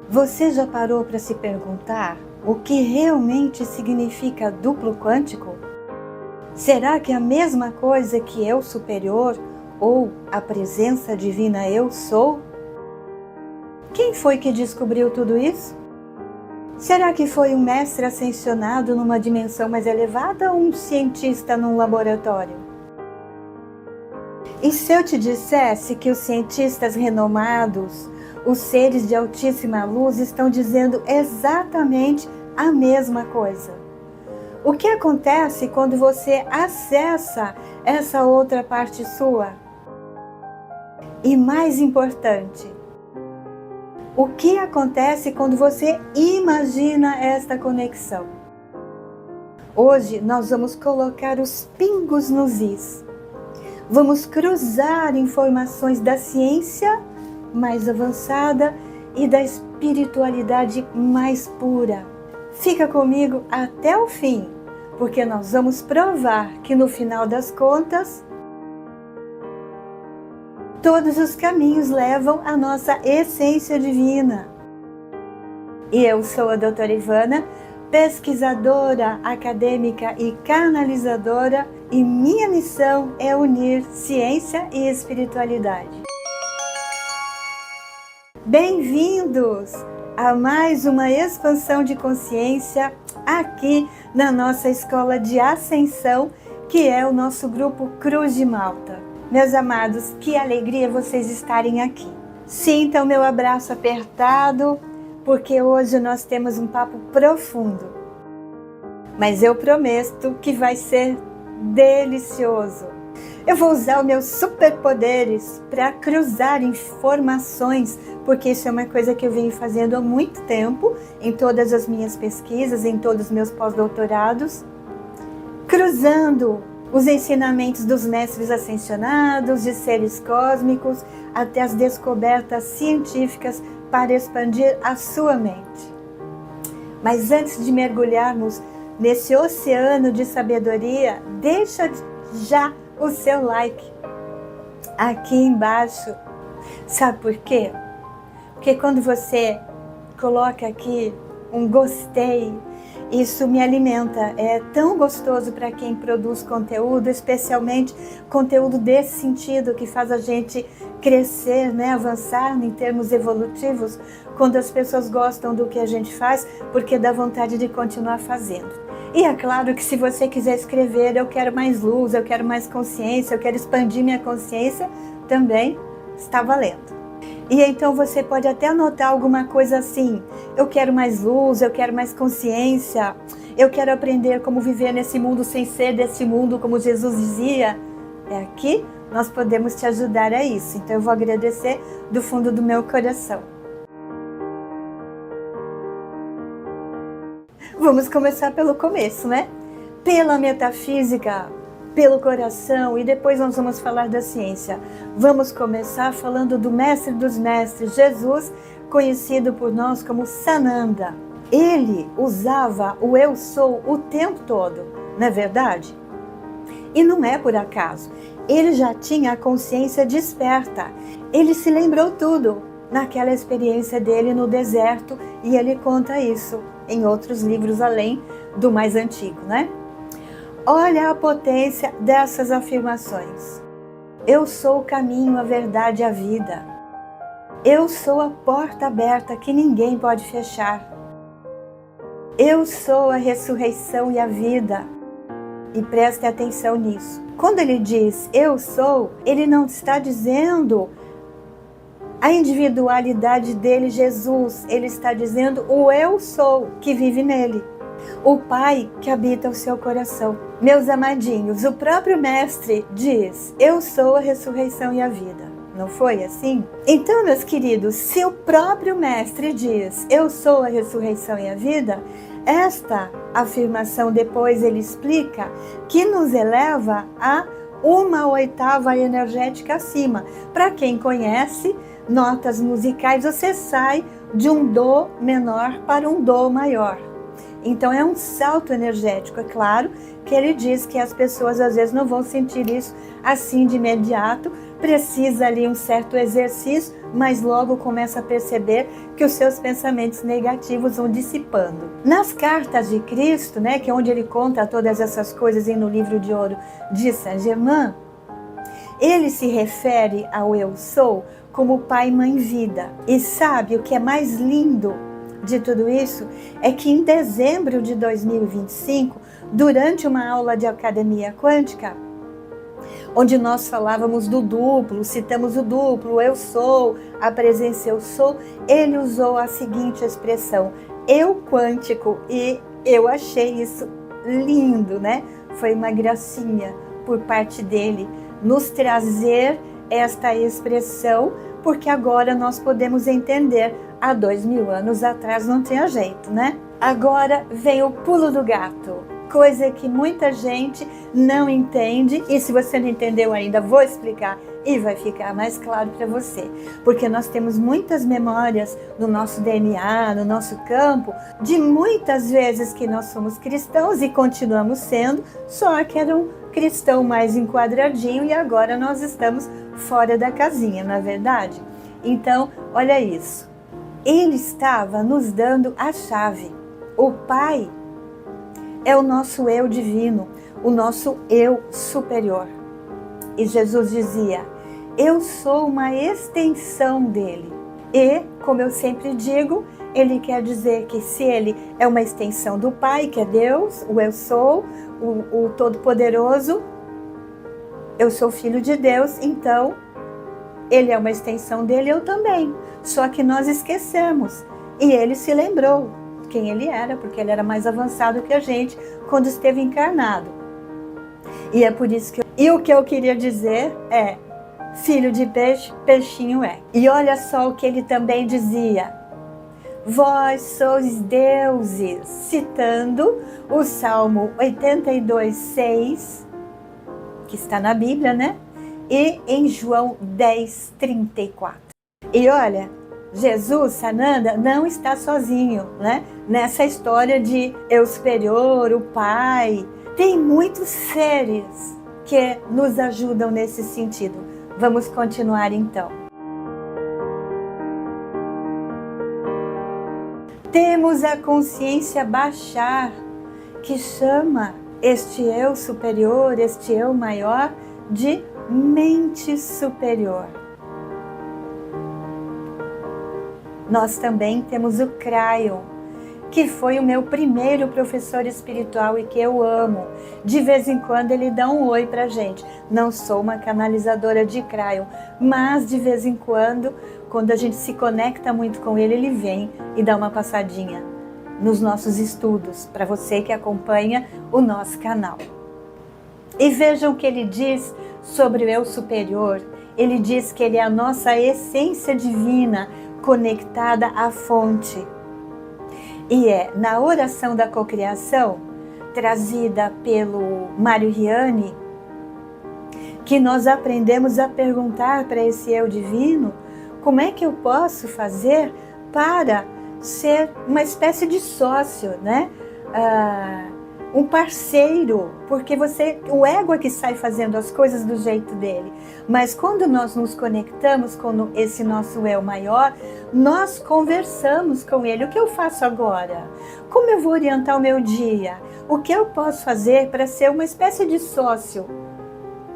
Você já parou para se perguntar o que realmente significa duplo quântico? Será que é a mesma coisa que eu superior ou a presença divina eu sou? Quem foi que descobriu tudo isso? Será que foi um mestre ascensionado numa dimensão mais elevada ou um cientista num laboratório? E se eu te dissesse que os cientistas renomados, os seres de altíssima luz, estão dizendo exatamente a mesma coisa? O que acontece quando você acessa essa outra parte sua? E mais importante, o que acontece quando você imagina esta conexão? Hoje nós vamos colocar os pingos nos is. Vamos cruzar informações da ciência mais avançada e da espiritualidade mais pura. Fica comigo até o fim, porque nós vamos provar que no final das contas, todos os caminhos levam à nossa essência divina. E eu sou a doutora Ivana, pesquisadora, acadêmica e canalizadora, e minha missão é unir ciência e espiritualidade. Bem-vindos a mais uma expansão de consciência aqui na nossa escola de ascensão, que é o nosso grupo Cruz de Malta. Meus amados, que alegria vocês estarem aqui. Sintam meu abraço apertado, porque hoje nós temos um papo profundo. Mas eu prometo que vai ser delicioso. Eu vou usar os meus superpoderes para cruzar informações, porque isso é uma coisa que eu venho fazendo há muito tempo, em todas as minhas pesquisas, em todos os meus pós-doutorados, cruzando os ensinamentos dos mestres ascensionados, de seres cósmicos, até as descobertas científicas para expandir a sua mente. Mas antes de mergulharmos nesse oceano de sabedoria, deixa já o seu like aqui embaixo. Sabe por quê? Porque quando você coloca aqui um gostei, isso me alimenta. É tão gostoso para quem produz conteúdo, especialmente conteúdo desse sentido, que faz a gente crescer, né? Avançar em termos evolutivos, quando as pessoas gostam do que a gente faz, porque dá vontade de continuar fazendo. E é claro que se você quiser escrever, eu quero mais luz, eu quero mais consciência, eu quero expandir minha consciência, também está valendo. E então você pode até anotar alguma coisa assim: eu quero mais luz, eu quero mais consciência, eu quero aprender como viver nesse mundo sem ser desse mundo, como Jesus dizia. É aqui nós podemos te ajudar a isso. Então eu vou agradecer do fundo do meu coração. Vamos começar pelo começo, né? Pela metafísica, pelo coração, e depois nós vamos falar da ciência. Vamos começar falando do mestre dos mestres, Jesus, conhecido por nós como Sananda. Ele usava o eu sou o tempo todo, não é verdade? E não é por acaso. Ele já tinha a consciência desperta. Ele se lembrou tudo naquela experiência dele no deserto, e ele conta isso em outros livros além do mais antigo, né? Olha a potência dessas afirmações. Eu sou o caminho, a verdade e a vida. Eu sou a porta aberta que ninguém pode fechar. Eu sou a ressurreição e a vida. E preste atenção nisso. Quando ele diz eu sou, ele não está dizendo a individualidade dele, Jesus. Ele está dizendo o eu sou que vive nele. O Pai que habita o seu coração. Meus amadinhos, o próprio Mestre diz: eu sou a ressurreição e a vida. Não foi assim? Então, meus queridos, se o próprio Mestre diz: eu sou a ressurreição e a vida, esta afirmação depois ele explica que nos eleva a uma oitava energética acima. Para quem conhece notas musicais, você sai de um dó menor para um dó maior. Então é um salto energético. É claro que ele diz que as pessoas às vezes não vão sentir isso assim de imediato, precisa ali um certo exercício, mas logo começa a perceber que os seus pensamentos negativos vão dissipando. Nas cartas de Cristo, né, que é onde ele conta todas essas coisas no livro de ouro de Saint-Germain, ele se refere ao eu sou como pai, mãe, vida. E sabe o que é mais lindo de tudo isso? É que em dezembro de 2025, durante uma aula de academia quântica, onde nós falávamos do duplo, citamos o duplo, eu sou, a presença eu sou, ele usou a seguinte expressão, eu quântico, e eu achei isso lindo, né? Foi uma gracinha por parte dele nos trazer esta expressão, porque agora nós podemos entender, há 2000 anos atrás não tinha jeito, né? Agora vem o pulo do gato. Coisa que muita gente não entende, e se você não entendeu ainda, vou explicar e vai ficar mais claro para você. Porque nós temos muitas memórias no nosso DNA, no nosso campo, de muitas vezes que nós somos cristãos e continuamos sendo, só que era um cristão mais enquadradinho e agora nós estamos fora da casinha, não é verdade? Então, olha isso. Ele estava nos dando a chave. O Pai é o nosso eu divino, o nosso eu superior. E Jesus dizia, eu sou uma extensão dele. E, como eu sempre digo, ele quer dizer que se ele é uma extensão do Pai, que é Deus, o eu sou, o Todo-Poderoso, eu sou filho de Deus, então ele é uma extensão dele, eu também. Só que nós esquecemos. E ele se lembrou quem ele era, porque ele era mais avançado que a gente quando esteve encarnado. E é por isso que E o que eu queria dizer é, filho de peixe, peixinho é. E olha só o que ele também dizia, vós sois deuses, citando o Salmo 82:6, que está na Bíblia, né? E em João 10:34. E olha, Jesus, Sananda, não está sozinho, né? Nessa história de eu superior, o Pai. Tem muitos seres que nos ajudam nesse sentido. Vamos continuar então. Temos a consciência baixar, que chama este eu superior, este eu maior, de mente superior. Nós também temos o Cryon, que foi o meu primeiro professor espiritual e que eu amo. De vez em quando ele dá um oi pra gente. Não sou uma canalizadora de Cryon, mas de vez em quando a gente se conecta muito com ele, ele vem e dá uma passadinha nos nossos estudos, para você que acompanha o nosso canal. E vejam o que ele diz sobre o eu superior. Ele diz que ele é a nossa essência divina, conectada à fonte. E é na oração da cocriação, trazida pelo Mário Riani, que nós aprendemos a perguntar para esse eu divino, como é que eu posso fazer para ser uma espécie de sócio, né? Um parceiro, porque o ego é que sai fazendo as coisas do jeito dele. Mas quando nós nos conectamos com esse nosso eu maior, nós conversamos com ele. O que eu faço agora? Como eu vou orientar o meu dia? O que eu posso fazer para ser uma espécie de sócio?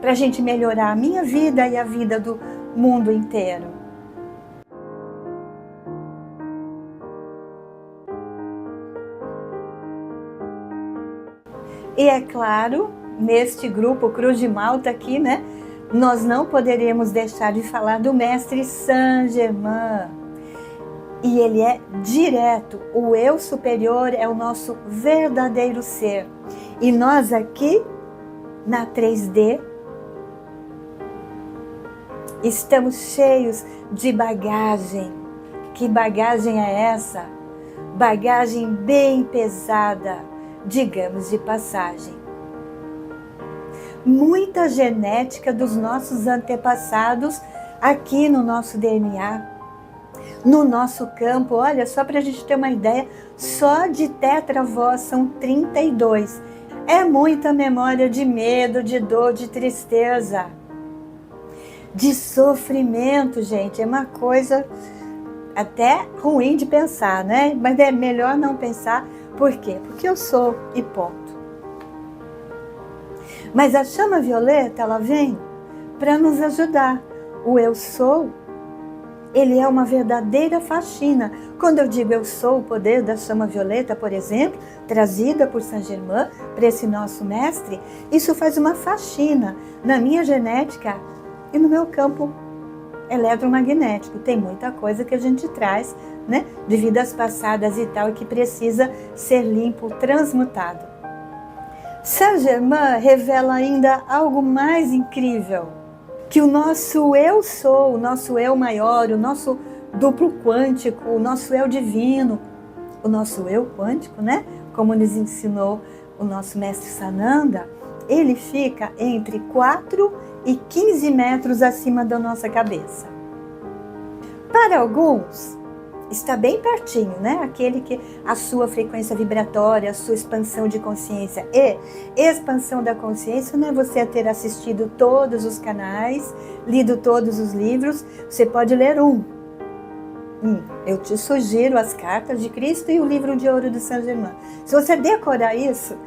Para a gente melhorar a minha vida e a vida do mundo inteiro. E é claro, neste grupo Cruz de Malta aqui, né? Nós não poderíamos deixar de falar do mestre Saint-Germain. E ele é direto, o eu superior é o nosso verdadeiro ser. E nós aqui, na 3D, estamos cheios de bagagem. Que bagagem é essa? Bagagem bem pesada, digamos de passagem. Muita genética dos nossos antepassados aqui no nosso DNA. No nosso campo, olha, só para a gente ter uma ideia, só de tetravós são 32. É muita memória de medo, de dor, de tristeza, de sofrimento, gente. É uma coisa até ruim de pensar, né? Mas é melhor não pensar. Por quê? Porque eu sou e ponto. Mas a chama violeta, ela vem para nos ajudar. O eu sou, ele é uma verdadeira faxina. Quando eu digo eu sou, o poder da chama violeta, por exemplo, trazida por Saint Germain para esse nosso mestre, isso faz uma faxina na minha genética e no meu campo eletromagnético. Tem muita coisa que a gente traz, né, de vidas passadas e tal, e que precisa ser limpo, transmutado. Saint Germain revela ainda algo mais incrível, que o nosso eu sou, o nosso eu maior, o nosso duplo quântico, o nosso eu divino, o nosso eu quântico, né? Como nos ensinou o nosso mestre Sananda, ele fica entre 4 e 15 metros acima da nossa cabeça. Para alguns, está bem pertinho, né? Aquele que a sua frequência vibratória, a sua expansão de consciência e expansão da consciência não é você ter assistido todos os canais, lido todos os livros, você pode ler um. Eu te sugiro as Cartas de Cristo e o Livro de Ouro de Saint Germain. Se você decorar isso,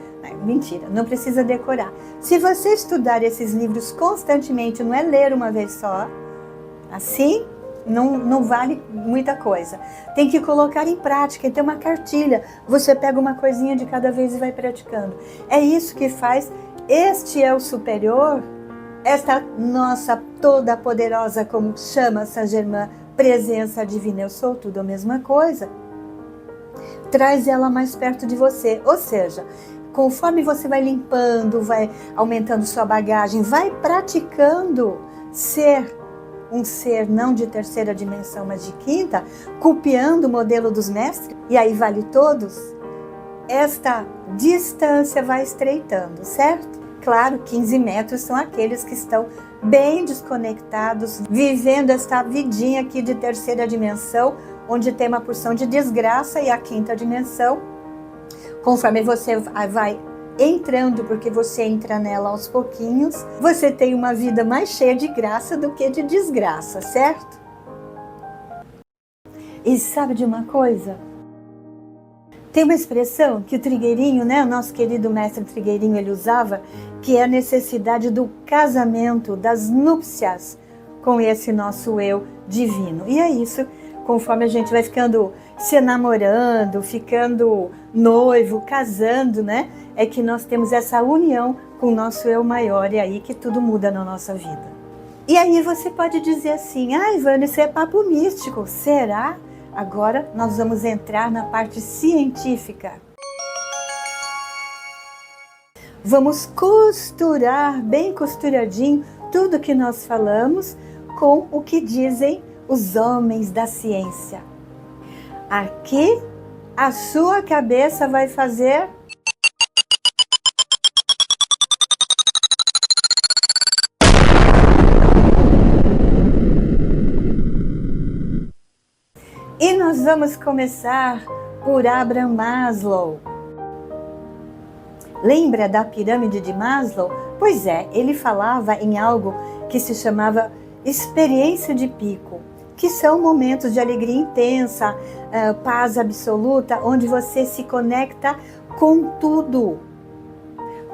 mentira, não precisa decorar. Se você estudar esses livros constantemente, não é ler uma vez só, assim não vale muita coisa. Tem que colocar em prática e ter uma cartilha. Você pega uma coisinha de cada vez e vai praticando. É isso que faz este eu superior, esta nossa toda poderosa, como chama Saint Germain, presença divina, eu sou tudo a mesma coisa, traz ela mais perto de você. Ou seja, conforme você vai limpando, vai aumentando sua bagagem, vai praticando ser um ser não de terceira dimensão, mas de quinta, copiando o modelo dos mestres, e aí vale todos, esta distância vai estreitando, certo? Claro, 15 metros são aqueles que estão bem desconectados, vivendo esta vidinha aqui de terceira dimensão, onde tem uma porção de desgraça, e a quinta dimensão, conforme você vai entrando, porque você entra nela aos pouquinhos, você tem uma vida mais cheia de graça do que de desgraça, certo? E sabe de uma coisa? Tem uma expressão que o Trigueirinho, né, o nosso querido mestre Trigueirinho, ele usava, que é a necessidade do casamento, das núpcias com esse nosso eu divino. E é isso, conforme a gente vai ficando, se namorando, ficando noivo, casando, né, é que nós temos essa união com o nosso eu maior, e aí que tudo muda na nossa vida. E aí você pode dizer assim, Ivana, isso é papo místico, será? Agora nós vamos entrar na parte científica. Vamos costurar, bem costuradinho, tudo que nós falamos com o que dizem os homens da ciência. Aqui, a sua cabeça vai fazer... E nós vamos começar por Abraham Maslow. Lembra da pirâmide de Maslow? Pois é, ele falava em algo que se chamava experiência de pico, que são momentos de alegria intensa, paz absoluta, onde você se conecta com tudo.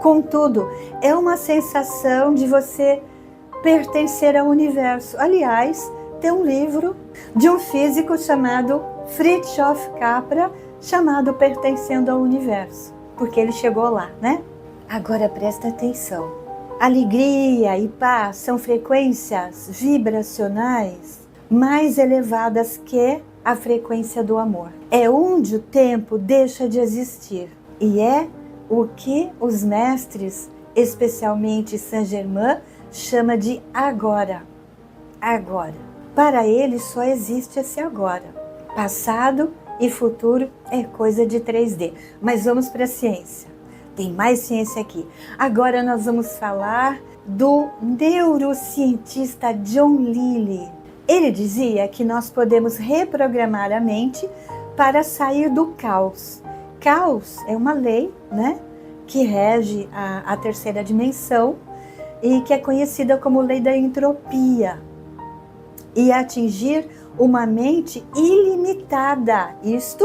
Com tudo. É uma sensação de você pertencer ao universo. Aliás, tem um livro de um físico chamado Fritjof Capra, chamado Pertencendo ao Universo, porque ele chegou lá, né? Agora presta atenção. Alegria e paz são frequências vibracionais mais elevadas que a frequência do amor. É onde o tempo deixa de existir. E é o que os mestres, especialmente Saint Germain, chama de agora. Agora. Para ele só existe esse agora. Passado e futuro é coisa de 3D. Mas vamos para a ciência. Tem mais ciência aqui. Agora nós vamos falar do neurocientista John Lilly. Ele dizia que nós podemos reprogramar a mente para sair do caos. Caos é uma lei, né, que rege a terceira dimensão e que é conhecida como lei da entropia. E atingir uma mente ilimitada. Isto,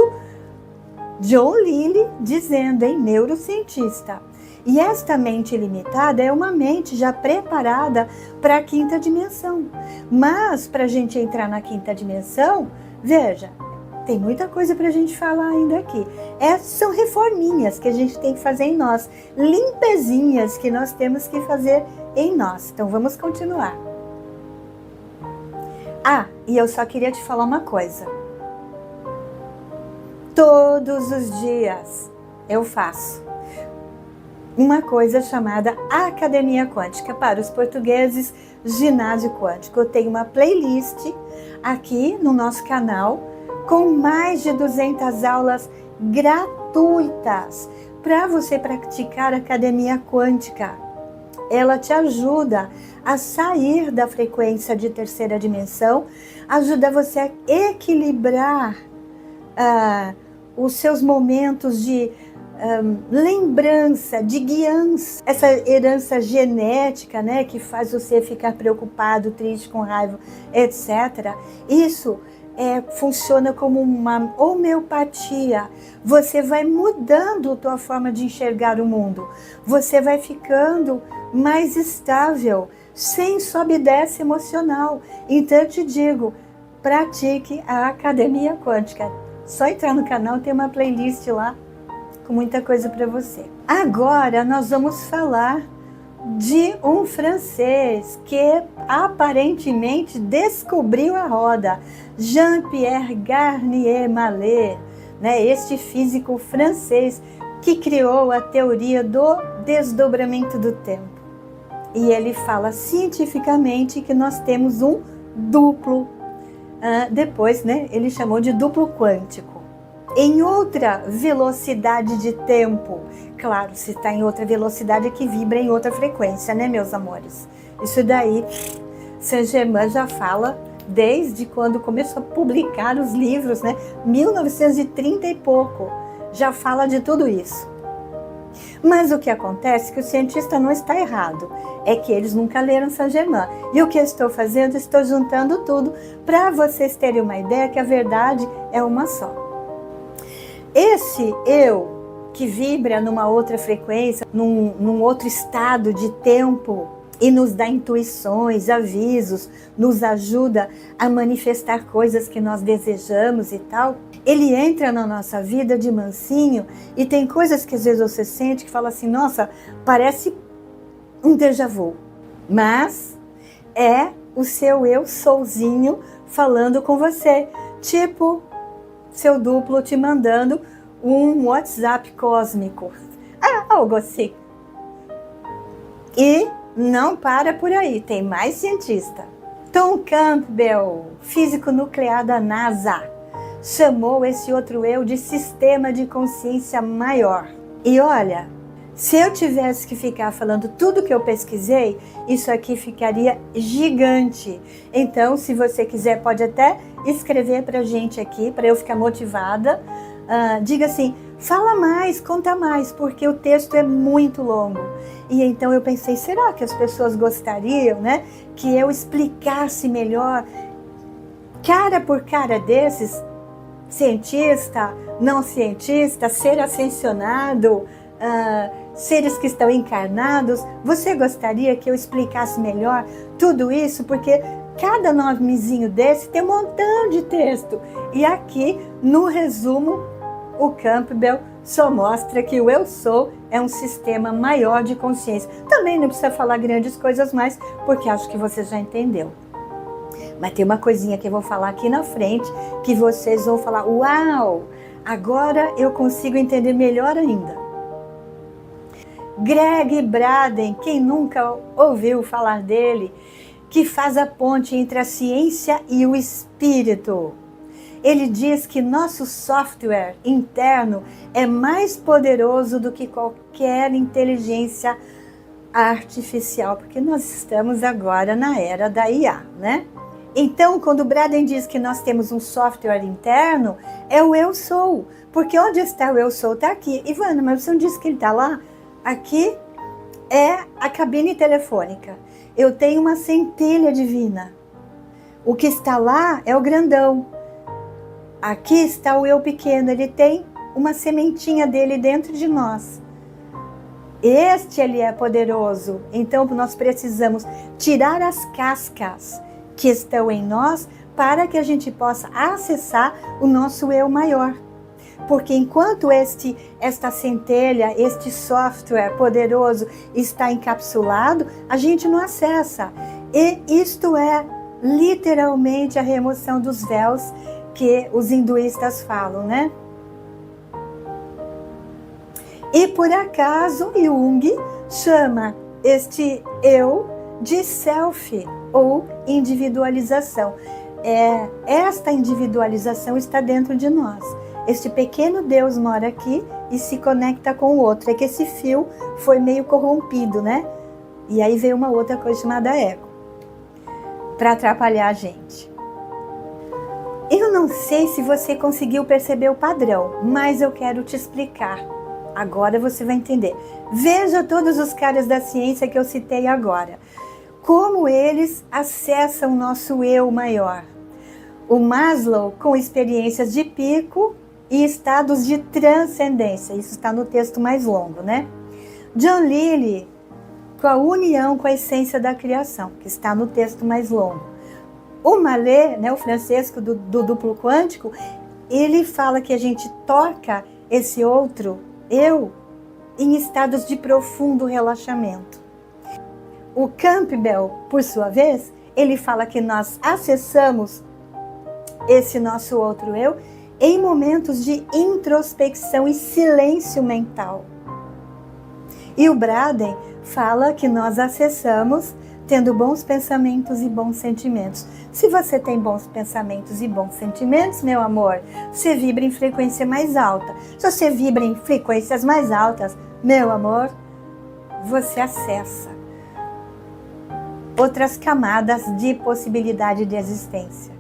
John Lilly dizendo, neurocientista. E esta mente ilimitada é uma mente já preparada para a quinta dimensão. Mas, para a gente entrar na quinta dimensão, veja, tem muita coisa para a gente falar ainda aqui. São reforminhas que a gente tem que fazer em nós, limpezinhas que nós temos que fazer em nós. Então, vamos continuar. E eu só queria te falar uma coisa. Todos os dias eu faço uma coisa chamada Academia Quântica, para os portugueses, ginásio quântico. Eu tenho uma playlist aqui no nosso canal com mais de 200 aulas gratuitas para você praticar Academia Quântica. Ela te ajuda a sair da frequência de terceira dimensão, ajuda você a equilibrar os seus momentos de lembrança, de guiança, essa herança genética, né, que faz você ficar preocupado, triste, com raiva, etc. Isso funciona como uma homeopatia. Você vai mudando a tua forma de enxergar o mundo. Você vai ficando mais estável, sem sobe e desce emocional. Então eu te digo, pratique a Academia Quântica. Só entrar no canal, tem uma playlist lá com muita coisa para você. Agora nós vamos falar de um francês que aparentemente descobriu a roda, Jean-Pierre Garnier Mallet, né? Este físico francês que criou a teoria do desdobramento do tempo. E ele fala cientificamente que nós temos um duplo, depois, né, ele chamou de duplo quântico. Em outra velocidade de tempo. Claro, se está em outra velocidade é que vibra em outra frequência, né, meus amores? Isso daí, Saint-Germain já fala desde quando começou a publicar os livros, né? 1930 e pouco, já fala de tudo isso. Mas o que acontece é que o cientista não está errado, é que eles nunca leram Saint-Germain. E o que eu estou fazendo? Estou juntando tudo para vocês terem uma ideia que a verdade é uma só. Esse eu que vibra numa outra frequência, num outro estado de tempo e nos dá intuições, avisos, nos ajuda a manifestar coisas que nós desejamos e tal, ele entra na nossa vida de mansinho e tem coisas que às vezes você sente que fala assim, nossa, parece um déjà vu, mas é o seu eu souzinho falando com você, tipo seu duplo te mandando um WhatsApp cósmico, algo assim. E não para por aí, tem mais cientista. Tom Campbell, físico nuclear da NASA, chamou esse outro eu de sistema de consciência maior. E olha, se eu tivesse que ficar falando tudo que eu pesquisei, isso aqui ficaria gigante. Então, se você quiser, pode até escrever pra gente aqui, para eu ficar motivada. Diga assim, fala mais, conta mais, porque o texto é muito longo. E então eu pensei, será que as pessoas gostariam, né, que eu explicasse melhor, cara por cara desses, cientista, não cientista, ser ascensionado, seres que estão encarnados? Você gostaria que eu explicasse melhor tudo isso? Porque cada nomezinho desse tem um montão de texto. E aqui, no resumo, o Campbell só mostra que o eu sou é um sistema maior de consciência. Também não precisa falar grandes coisas mais, porque acho que você já entendeu. Mas tem uma coisinha que eu vou falar aqui na frente, que vocês vão falar, uau, agora eu consigo entender melhor ainda. Greg Braden, quem nunca ouviu falar dele, que faz a ponte entre a ciência e o espírito. Ele diz que nosso software interno é mais poderoso do que qualquer inteligência artificial, porque nós estamos agora na era da IA, né? Então, quando o Braden diz que nós temos um software interno, é o eu sou. Porque onde está o eu sou? Está aqui. Ivana, mas você não disse que ele está lá? Aqui é a cabine telefônica. Eu tenho uma centelha divina. O que está lá é o grandão. Aqui está o eu pequeno. Ele tem uma sementinha dele dentro de nós. Ele é poderoso. Então, nós precisamos tirar as cascas que estão em nós para que a gente possa acessar o nosso eu maior. Porque enquanto esta centelha, este software poderoso está encapsulado, a gente não acessa. E isto é literalmente a remoção dos véus que os hinduístas falam, né? E por acaso Jung chama este eu de self ou individualização. Esta individualização está dentro de nós. Este pequeno Deus mora aqui e se conecta com o outro. É que esse fio foi meio corrompido, né? E aí veio uma outra coisa chamada ego, para atrapalhar a gente. Eu não sei se você conseguiu perceber o padrão, mas eu quero te explicar. Agora você vai entender. Veja todos os caras da ciência que eu citei agora. Como eles acessam o nosso eu maior. O Maslow com experiências de pico e estados de transcendência. Isso está no texto mais longo, né? John Lilly com a união com a essência da criação, que está no texto mais longo. O Mallet, né, o Francesco do duplo quântico, ele fala que a gente toca esse outro eu em estados de profundo relaxamento. O Campbell, por sua vez, ele fala que nós acessamos esse nosso outro eu em momentos de introspecção e silêncio mental. E o Braden fala que nós acessamos tendo bons pensamentos e bons sentimentos. Se você tem bons pensamentos e bons sentimentos, meu amor, você vibra em frequência mais alta. Se você vibra em frequências mais altas, meu amor, você acessa outras camadas de possibilidade de existência.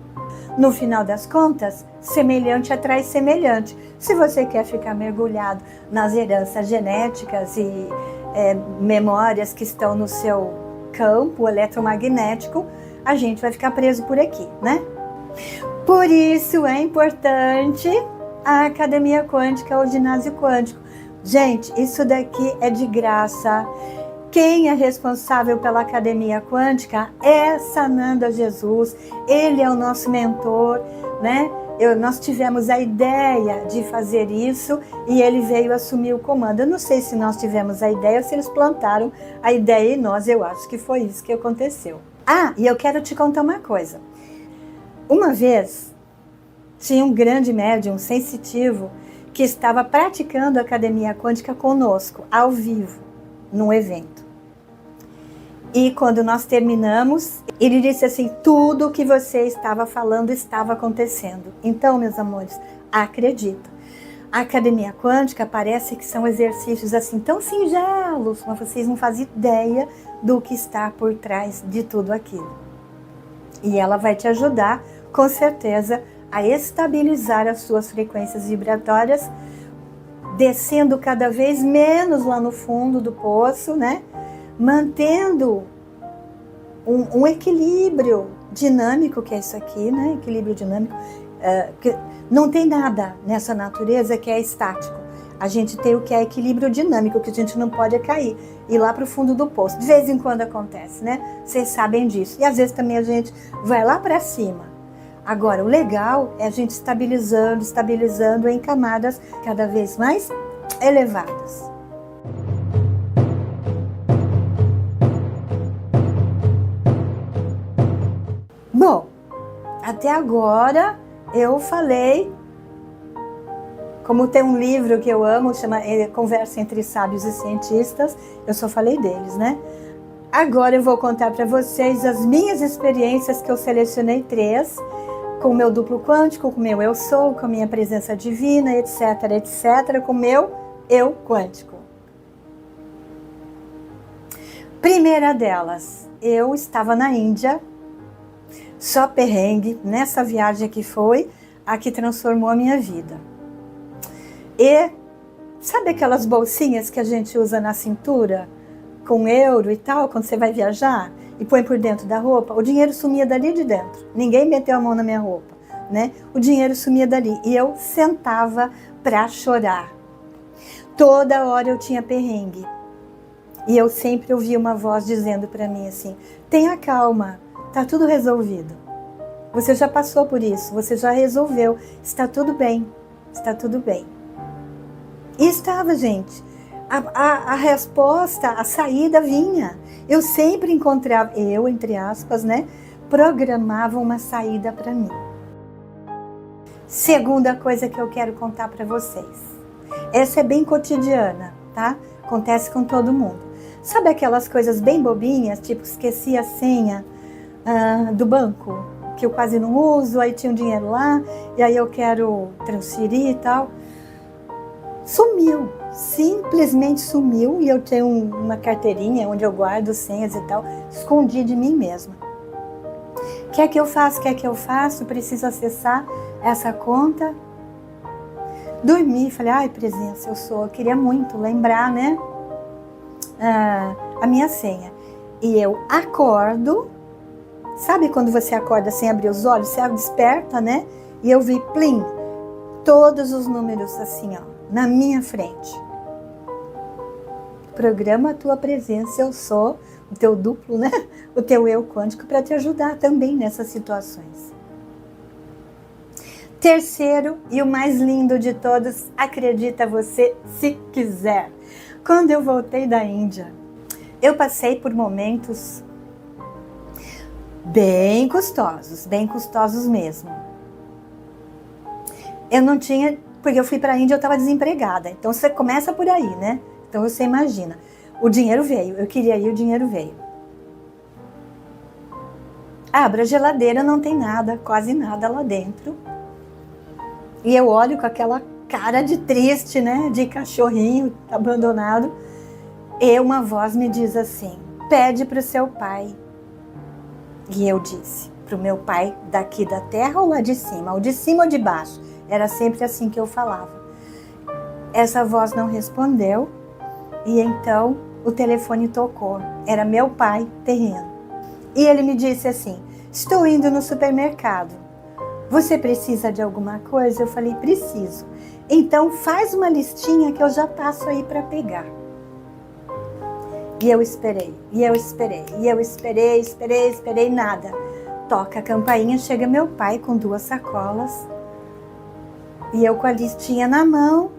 No final das contas, semelhante atrai semelhante. Se você quer ficar mergulhado nas heranças genéticas e memórias que estão no seu campo eletromagnético, a gente vai ficar preso por aqui, né? Por isso é importante a Academia Quântica ou Ginásio Quântico. Gente, isso daqui é de graça. Quem é responsável pela Academia Quântica é Sananda Jesus. Ele é o nosso mentor, né? Nós tivemos a ideia de fazer isso e ele veio assumir o comando. Eu não sei se nós tivemos a ideia ou se eles plantaram a ideia em nós. Eu acho que foi isso que aconteceu. Ah, e eu quero te contar uma coisa. Uma vez, tinha um grande médium sensitivo que estava praticando a Academia Quântica conosco, ao vivo, num evento. E quando nós terminamos, ele disse assim, tudo o que você estava falando estava acontecendo. Então, meus amores, acredita. A Academia Quântica parece que são exercícios assim tão singelos, mas vocês não fazem ideia do que está por trás de tudo aquilo. E ela vai te ajudar, com certeza, a estabilizar as suas frequências vibratórias, descendo cada vez menos lá no fundo do poço, né? Mantendo um equilíbrio dinâmico, que é isso aqui, né? Equilíbrio dinâmico. Não tem nada nessa natureza que é estático. A gente tem o que é equilíbrio dinâmico, que a gente não pode cair, ir lá para o fundo do poço. De vez em quando acontece, né? Vocês sabem disso. E às vezes também a gente vai lá para cima. Agora, o legal é a gente estabilizando em camadas cada vez mais elevadas. Bom, até agora eu falei, como tem um livro que eu amo, chama Conversa entre Sábios e Cientistas, eu só falei deles, né? Agora eu vou contar para vocês as minhas experiências, que eu selecionei 3, com o meu duplo quântico, com o meu eu sou, com a minha presença divina, etc, etc, com o meu eu quântico. Primeira delas, eu estava na Índia, Só perrengue nessa viagem que foi a que transformou a minha vida. E sabe aquelas bolsinhas que a gente usa na cintura, com euro e tal, quando você vai viajar e põe por dentro da roupa? O dinheiro sumia dali de dentro. Ninguém meteu a mão na minha roupa, né? O dinheiro sumia dali e eu sentava para chorar. Toda hora eu tinha perrengue. E eu sempre ouvia uma voz dizendo para mim assim: tenha calma, tá tudo resolvido. Você já passou por isso, você já resolveu, está tudo bem, está tudo bem. E estava, gente. A resposta, a saída vinha. Eu sempre encontrava, entre aspas, né, programava uma saída para mim. Segunda coisa que eu quero contar para vocês. Essa é bem cotidiana, tá? Acontece com todo mundo. Sabe aquelas coisas bem bobinhas, tipo esqueci a senha do banco, que eu quase não uso, aí tinha um dinheiro lá, e aí eu quero transferir e tal. Sumiu, simplesmente sumiu, e eu tenho uma carteirinha onde eu guardo senhas e tal, escondi de mim mesma. Quer que eu faça? Preciso acessar essa conta. Dormi, falei, ai, presença, eu queria muito lembrar, né, a minha senha. E eu acordo, sabe quando você acorda sem abrir os olhos, você desperta, né, e eu vi, plim, todos os números assim, ó, na minha frente. Programa a tua presença, eu sou o teu duplo, né, o teu eu quântico, para te ajudar também nessas situações. Terceiro e o mais lindo de todos, acredita você se quiser. Quando eu voltei da Índia, eu passei por momentos bem custosos mesmo. Eu não tinha, porque eu fui para a Índia, eu estava desempregada. Então você começa por aí, né? Então você imagina, o dinheiro veio, eu queria ir, o dinheiro veio. Abra a geladeira, não tem nada, quase nada lá dentro. E eu olho com aquela cara de triste, né? De cachorrinho abandonado. E uma voz me diz assim, pede para o seu pai. E eu disse, para o meu pai daqui da terra ou lá de cima? Ou de cima ou de baixo? Era sempre assim que eu falava. Essa voz não respondeu. E então o telefone tocou. Era meu pai terreno. E ele me disse assim, estou indo no supermercado. Você precisa de alguma coisa? Eu falei, preciso. Então faz uma listinha que eu já passo aí para pegar. E eu esperei, esperei, nada. Toca a campainha, chega meu pai com 2 sacolas. E eu com a listinha na mão.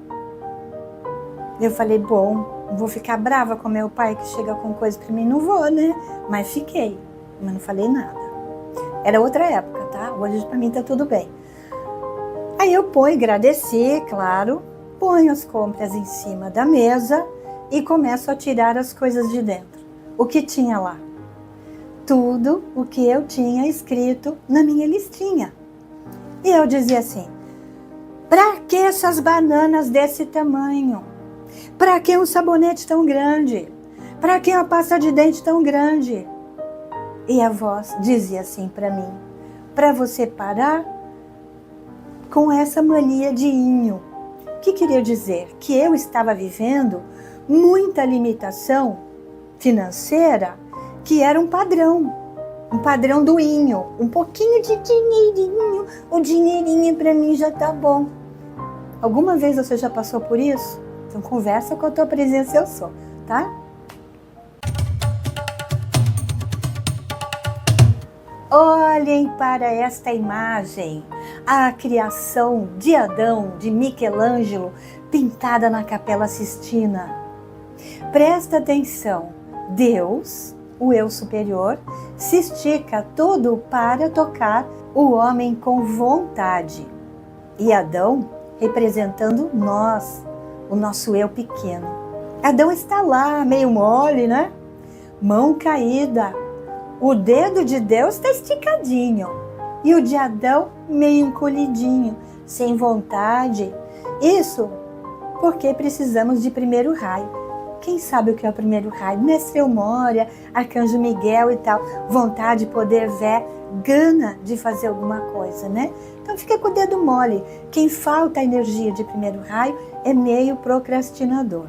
Eu falei, bom, vou ficar brava com meu pai que chega com coisa para mim? Não vou, né? Mas fiquei, mas não falei nada. Era outra época, tá? Hoje para mim tá tudo bem. Aí eu agradeci, claro, ponho as compras em cima da mesa e começo a tirar as coisas de dentro. O que tinha lá? Tudo o que eu tinha escrito na minha listinha. E eu dizia assim, pra que essas bananas desse tamanho? Pra que um sabonete tão grande? Pra que uma pasta de dente tão grande? E a voz dizia assim para mim, para você parar com essa mania de inho. O que queria dizer? Que eu estava vivendo muita limitação financeira, que era um padrão do inho. Um pouquinho de dinheirinho, o dinheirinho para mim já tá bom. Alguma vez você já passou por isso? Então conversa com a tua presença, eu sou, tá? Olhem para esta imagem, a criação de Adão, de Michelangelo, pintada na Capela Sistina. Presta atenção, Deus, o eu superior, se estica todo para tocar o homem com vontade. E Adão representando nós, o nosso eu pequeno. Adão está lá, meio mole, né? Mão caída. O dedo de Deus está esticadinho e o de Adão meio encolhidinho, sem vontade. Isso porque precisamos de primeiro raio. Quem sabe o que é o primeiro raio? Mestre Eumória, Arcanjo Miguel e tal. Vontade, poder, ver, gana de fazer alguma coisa, né? Então fica com o dedo mole. Quem falta a energia de primeiro raio é meio procrastinador.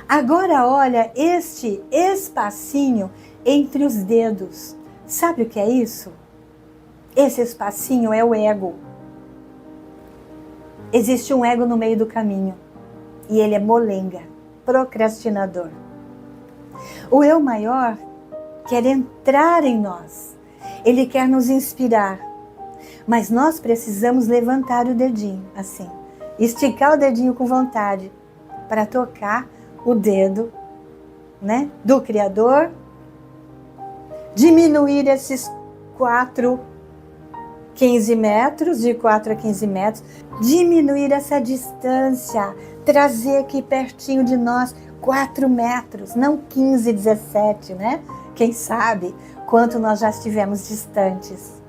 Agora olha este espacinho entre os dedos. Sabe o que é isso? Esse espacinho é o ego. Existe um ego no meio do caminho. E ele é molenga, procrastinador. O eu maior quer entrar em nós. Ele quer nos inspirar. Mas nós precisamos levantar o dedinho, assim. Esticar o dedinho com vontade. Para tocar o dedo, né, do Criador. Diminuir esses 15 metros, de 4 a 15 metros. Diminuir essa distância. Trazer aqui pertinho de nós 4 metros, não 15, 17, né? Quem sabe quanto nós já estivemos distantes.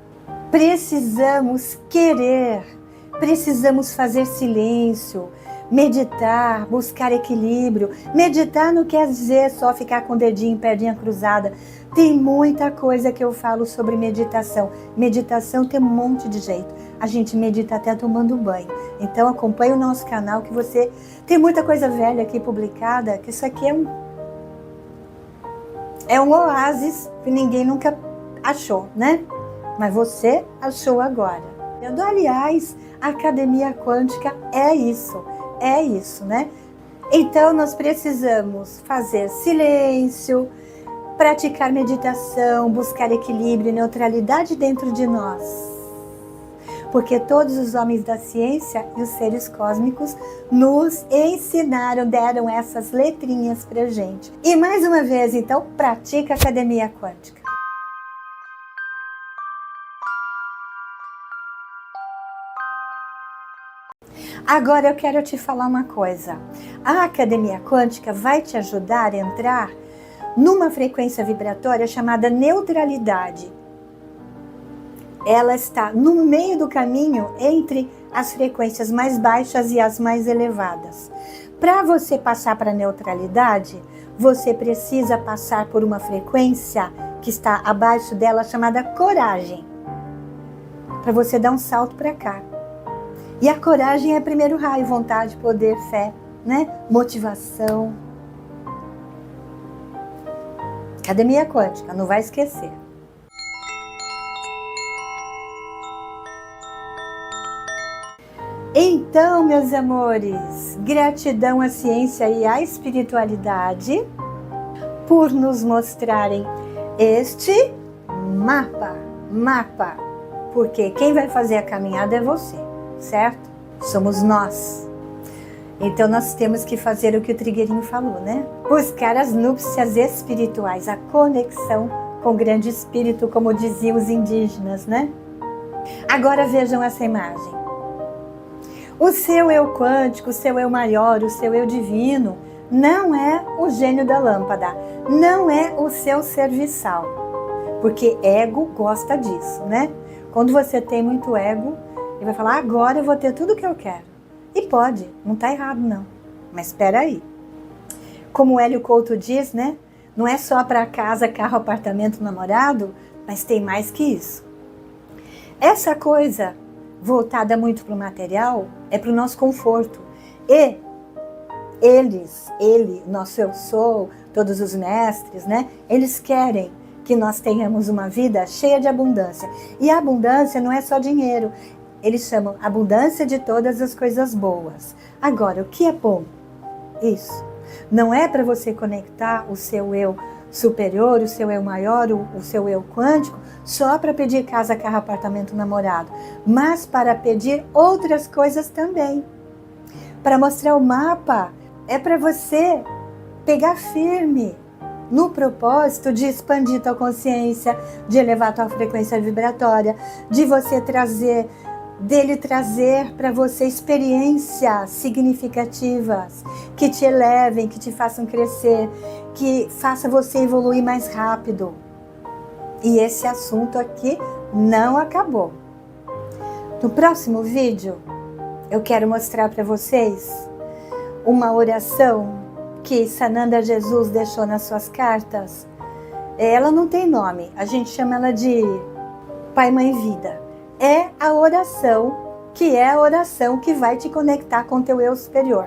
Precisamos querer, precisamos fazer silêncio, meditar, buscar equilíbrio. Meditar não quer dizer só ficar com o dedinho, perninha cruzada. Tem muita coisa que eu falo sobre meditação. Meditação tem um monte de jeito. A gente medita até tomando banho. Então acompanhe o nosso canal que você... Tem muita coisa velha aqui publicada, que isso aqui é um oásis que ninguém nunca achou, né? Mas você achou agora. Aliás, a Academia Quântica é isso, né? Então nós precisamos fazer silêncio, praticar meditação, buscar equilíbrio e neutralidade dentro de nós. Porque todos os homens da ciência e os seres cósmicos nos ensinaram, deram essas letrinhas pra gente. E mais uma vez, então, pratica a Academia Quântica. Agora eu quero te falar uma coisa. A Academia Quântica vai te ajudar a entrar numa frequência vibratória chamada neutralidade. Ela está no meio do caminho entre as frequências mais baixas e as mais elevadas. Para você passar para a neutralidade, você precisa passar por uma frequência que está abaixo dela, chamada coragem. Para você dar um salto para cá. E a coragem é primeiro raio, vontade, poder, fé, né? Motivação. Academia Quântica, não vai esquecer. Então, meus amores, gratidão à ciência e à espiritualidade por nos mostrarem este mapa, porque quem vai fazer a caminhada é você, certo? Somos nós. Então nós temos que fazer o que o Trigueirinho falou, né? Buscar as núpcias espirituais, a conexão com o grande espírito, como diziam os indígenas, né? Agora vejam essa imagem. O seu eu quântico, o seu eu maior, o seu eu divino, não é o gênio da lâmpada, não é o seu serviçal, porque ego gosta disso, né? Quando você tem muito ego, ele vai falar, agora eu vou ter tudo o que eu quero. E pode, não está errado não, mas espera aí. Como o Hélio Couto diz, né? Não é só para casa, carro, apartamento, namorado, mas tem mais que isso. Essa coisa voltada muito para o material, é para o nosso conforto. E nosso eu sou, todos os mestres, né? Eles querem que nós tenhamos uma vida cheia de abundância. E a abundância não é só dinheiro. Eles chamam abundância de todas as coisas boas. Agora, o que é bom? Isso. Não é para você conectar o seu eu superior, o seu eu maior, o seu eu quântico, só para pedir casa, carro, apartamento, namorado, mas para pedir outras coisas também. Para mostrar o mapa, é para você pegar firme no propósito de expandir tua consciência, de elevar tua frequência vibratória, de você trazer para você experiências significativas que te elevem, que te façam crescer, que faça você evoluir mais rápido. E esse assunto aqui não acabou. No próximo vídeo, eu quero mostrar para vocês uma oração que Sananda Jesus deixou nas suas cartas, ela não tem nome, a gente chama ela de Pai, Mãe, Vida. É a oração que vai te conectar com o teu eu superior.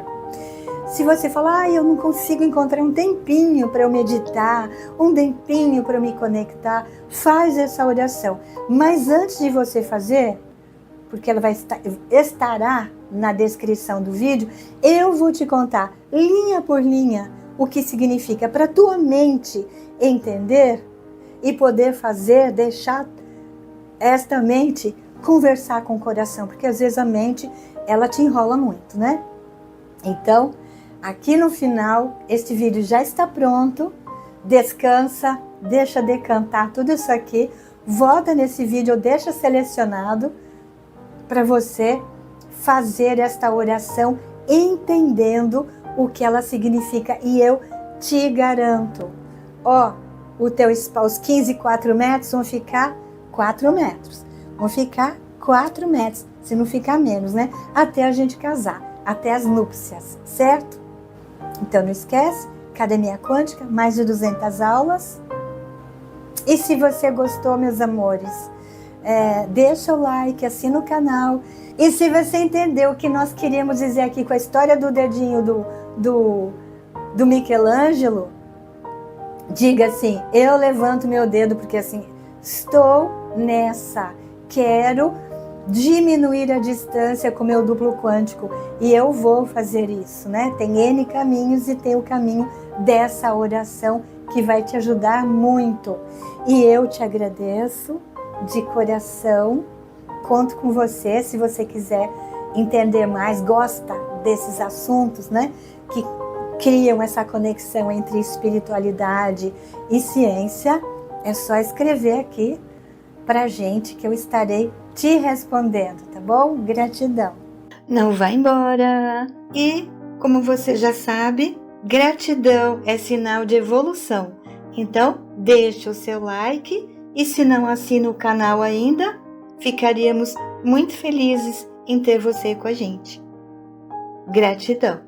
Se você falar, eu não consigo encontrar um tempinho para eu meditar, um tempinho para eu me conectar, faz essa oração. Mas antes de você fazer, porque ela estará na descrição do vídeo, eu vou te contar linha por linha o que significa para tua mente entender e poder fazer, deixar esta mente conversar com o coração, porque às vezes a mente ela te enrola muito, né? Então, aqui no final, este vídeo já está pronto, descansa, deixa decantar tudo isso aqui, volta nesse vídeo, deixa selecionado para você fazer esta oração entendendo o que ela significa. E eu te garanto, os 15 4 metros vão ficar 4 metros. Vão ficar 4 metros, se não ficar menos, né? Até a gente casar, até as núpcias, certo? Então não esquece, Academia Quântica, mais de 200 aulas. E se você gostou, meus amores, deixa o like, assina o canal. E se você entendeu o que nós queríamos dizer aqui com a história do dedinho do Michelangelo, diga assim, eu levanto meu dedo, porque assim, estou nessa, quero diminuir a distância com meu duplo quântico e eu vou fazer isso, né? Tem N caminhos e tem o caminho dessa oração que vai te ajudar muito. E eu te agradeço de coração, conto com você se você quiser entender mais, gosta desses assuntos, né? Que criam essa conexão entre espiritualidade e ciência, é só escrever aqui pra gente que eu estarei te respondendo, tá bom? Gratidão. Não vá embora. E, como você já sabe, gratidão é sinal de evolução. Então, deixe o seu like e se não assina o canal ainda, ficaríamos muito felizes em ter você com a gente. Gratidão.